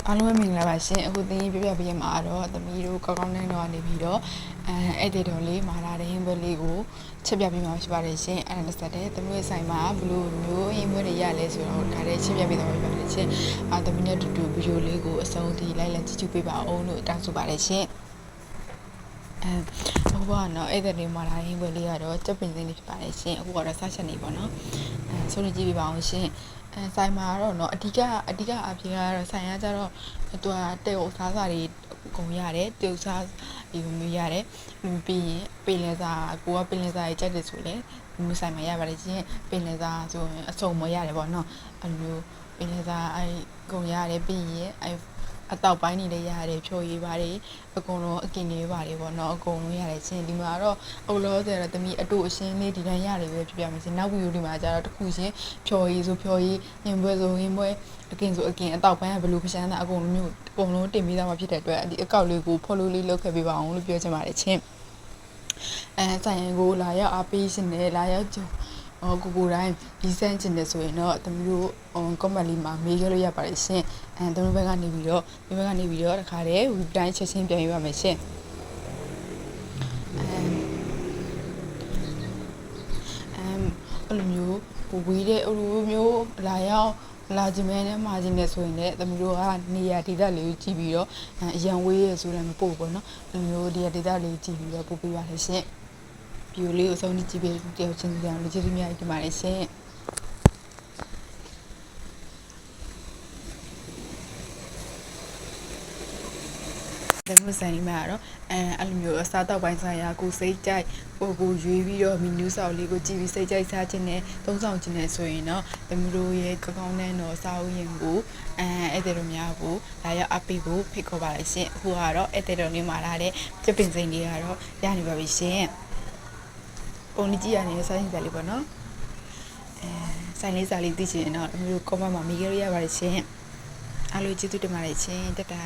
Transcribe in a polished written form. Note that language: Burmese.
အားလုံးပဲမင်္ဂလာပါရှင်အခုသင်ရေးပြပြပေးမှာတော့သမီးတို့ကောင်းကောင်းနဲ့တော့နေပြီးတော့အဲ့ဒီတော်လေးမာလာတဲ့ဟင်းပွဲလေးကိုချက်ပြပေးမှာဖြစ်ပါတယ်ရှင်အဲ့ဒါဆက်တဲ့သမီးရဲ့ဆိုင်မှာဘလို့မျိုးဟင်းပွဲတွေရလဲဆိုတော့ဒါလည်းချက်ပြပေးတော့ပြပါတယ်ရှင်သမီးနဲ့တူတူဗီဒီယိုလေးကိုအဆုံးထိလိုက်လံကြည့်ကြည့်ပေးပါအောင်လို့တောင်းဆိုပါတယ်ရှင်အခုကတော့အဲ့ဒီနေ့မာလာဟင်းပွဲလေးကတော့ချက်ပင်စင်းလေးဖြစ်ပါတယ်ရှင်အခုကတော့စားချက်နေပေါ့နော်ဆုံးဖြတ်ကြည့်ပေးပါအောင်ရှင်ဆိုင်မှာတော့เนาะအဓိကအဖြစ်ကတော့ဆိုင်ကကြတော့သူကတဲ့ဥစားစာတွေအကုန်ရတယ်တူစားဒီမျိုးရတယ်ပြီးရင်ပင်လယ်စာကိုကပင်လယ်စာကြီးကြက်တယ်ဆိုလေမျိုးဆိုင်မှာရပါတယ်ရှင်ပင်လယ်စာဆိုရင်အစုံမရတယ်ပေါ့နော်အဲ့လိုပင်လယ်စာအဲ့ကုန်ရတယ်ပြီးရင်အဲ့အတောက်ပိုင်းနေလည်းရတယ်ဖြိုရည်ပါတယ်အကုန်လုံးအကင်လေးပါတယ်ပေါ့နော်အကုန်လုံးရတယ်ရှင်ဒီမှာတော့အုပ်လို့ဆိုတော့တမီအတူအရှင်းလေးဒီတိုင်းရတယ်ပဲပြပြမယ်ရှင်နောက်ဗီဒီယိုဒီမှာကျတော့တခုရှင်ဖြိုရည်ဆိုဖြိုရည်ညင်ပွဲဆိုညင်ပွဲအကင်ဆိုအကင်အတောက်ပိုင်းကဘယ်လိုဖျန်းတာအကုန်လုံးတင်ပြီးသားမှာဖြစ်တဲ့အတွက်ဒီအကောက်လေးကိုဖော်လို့လေးလုပ်ခဲ့ပေးပါအောင်လို့ပြောချင်ပါတယ်ရှင်ဆိုင်ရင်ကိုလာရောက်အားပေးရှင်နဲ့လာရောက်ကြကိုတိုင်းဒီစမ်းကျင်တယ်ဆိုရင်တော့သမီးတို့comment လေးမှာမေးခဲ့လို့ရပါတယ်ရှင်သမီးဘက်ကနေပြီးတော့တခါတည်းဝီတိုင်းချက်ချင်းပြန်ပြပါမယ်ရှင်အဲ့လိုမျိုးကိုဝီးတဲ့အလိုမျိုးလာခြင်းမဲနဲ့မှာခြင်းနဲ့ဆိုရင်လည်းသမီးတို့ကနေရာဒေသလေးကိုကြည့်ပြီးတော့အရန်ဝေးရဆိုလည်းမပို့ဘူးနော်ဒီမျိုးဒေသလေးကြည့်ပြီးတော့ပို့ပေးပါလေရှင်ဗီဒီယိုလေးကိုအဆုံးထိကြည့်ပြီးတယောက်ချင်းကြအောင်လို့ကျေးဇူးများတင်ပါတယ်ရှင်ဒီမျိုးဆိုင်မှာတော့အဲ့လိုမျိုးအစားတောက်ပိုင်းဆိုင်ရာကိုစိတ်ကြိုက်ကိုရွေးပြီးတော့မီနူးဆောင်လေးကိုကြည့်ပြီးစိတ်ကြိုက်စားခြင်းနဲ့သုံးဆောင်ခြင်းနဲ့ဆိုရင်တော့သမီးတို့ရဲ့ကောင်းတဲ့တော့စားဦးရင်ကိုအဲ့တဲ့တို့များကိုလာရောက်အပိကိုဖိတ်ခေါ်ပါလိုက်ရှင်အခုကတော့အဲ့တဲ့တို့နေမှာလာတဲ့ပြပင်စိန်လေးကတော့ရနေပါပြီရှင်ပုံလေးကြည့်ရနေတဲ့စားရင်စားလေးပေါ့နော်ဆိုင်လေးစားလေးသိချင်တော့သမီးတို့ comment မှာမိခဲ့ရပါတယ်ရှင်အားလုံးကျေးဇူးတင်ပါတယ်ရှင်တတာ